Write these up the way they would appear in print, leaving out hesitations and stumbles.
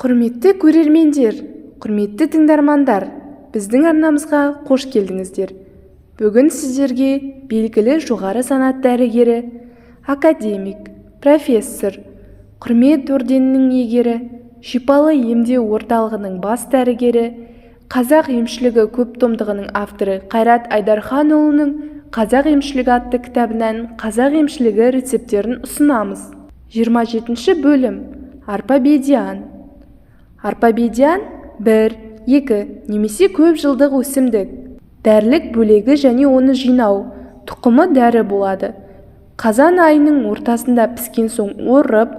Құрметті көрермендер, құрметті тыңдармандар, біздің арнамызға қош келдіңіздер. Бүгін сіздерге белгілі жоғары санат дәрігері, академик, профессор, құрмет орденінің иегері, шипалы емдеу орталығының бас дәрігері, қазақ емшілігі көп томдығының авторы Қайрат Айдарханұлының қазақ емшілігі атты кітабынан қазақ емшілігі рецепттерін ұсынамыз. 27 бөлім. Арпабедиан. Арпабедиан 1, 2 немесе көп жылдық өсімдік. Дәрілік бөлегі және оны жинау, тұқымы дәрі болады. Қазан айының ортасында піскен соң орып,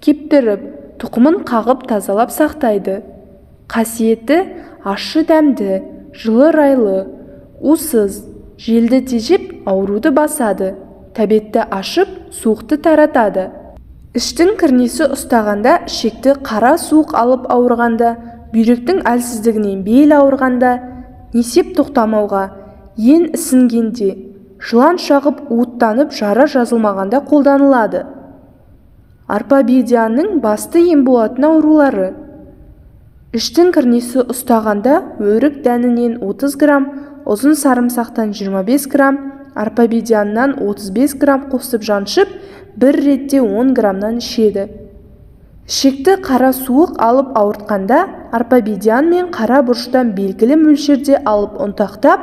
кептіріп, тұқымын қағып тазалап сақтайды. Қасиеті ащы дәмді, жылы райлы, усыз, желді тежеп ауруды басады, тәбетті ашып, суықты таратады. Іштің кірнесі ұстағанда, ішекті қара суық алып ауырғанда, бүйректің әлсіздігінен бел ауырғанда, несеп тоқтамауға, ен ісінгенде, жылан шағып уыттанып жара жазылмағанда қолданылады. Арпабедианның басты ем болатын аурулары: іштің кірнесі ұстағанда өрік дәнінен 30 грамм, ұзын сарымсақтан 25 грамм, арпабедианнан 35 грамм қосып жаншып, бір ретте 10 граммнан ішеді. Ішекті қара суық алып ауыртқанда, арпабедиан мен қара бұрыштан белгілі мөлшерде алып ұнтақтап,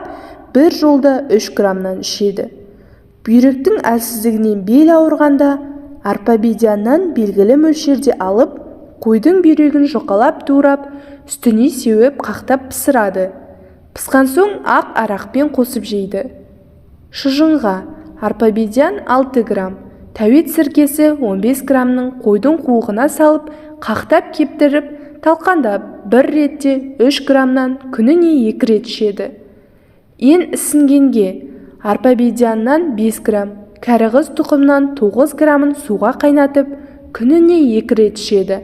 бір жолда 3 граммнан ішеді. Бүйректің әлсіздігінен бел ауырғанда, арпабедианнан белгілі мөлшерде алып, қойдың бүйрегін жұқалап турап, үстіне сеуіп қақтап пісірады. Пысқан соң ақ арақпен қосып жейді. Шыжынға арпабедиан 6 грамм, тәует сіркесі 15 грамның қойдың қуығына салып, қақтап кептіріп, талқандап, бір ретте 3 грамнан күніне 2 рет ішеді. Ен ісінгенге арпабедианнан 5 грамм, кәріғыз тұқымнан 9 грамын суға қайнатып, күніне 2 рет ішеді.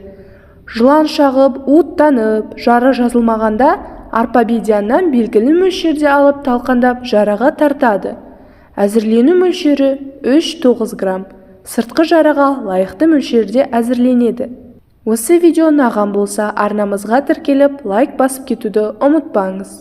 Жылан шағып, уыттанып, жара жазылмағанда, арпабедианнан белгілі мөлшерде алып талқандап, жараға тартады. Әзірлену мөлшері 3-9 грамм. Сыртқы жараға лайықты мөлшерде әзірленеді. Осы видео ұнаған болса, арнамызға тіркеліп, лайк басып кетуді ұмытпаңыз.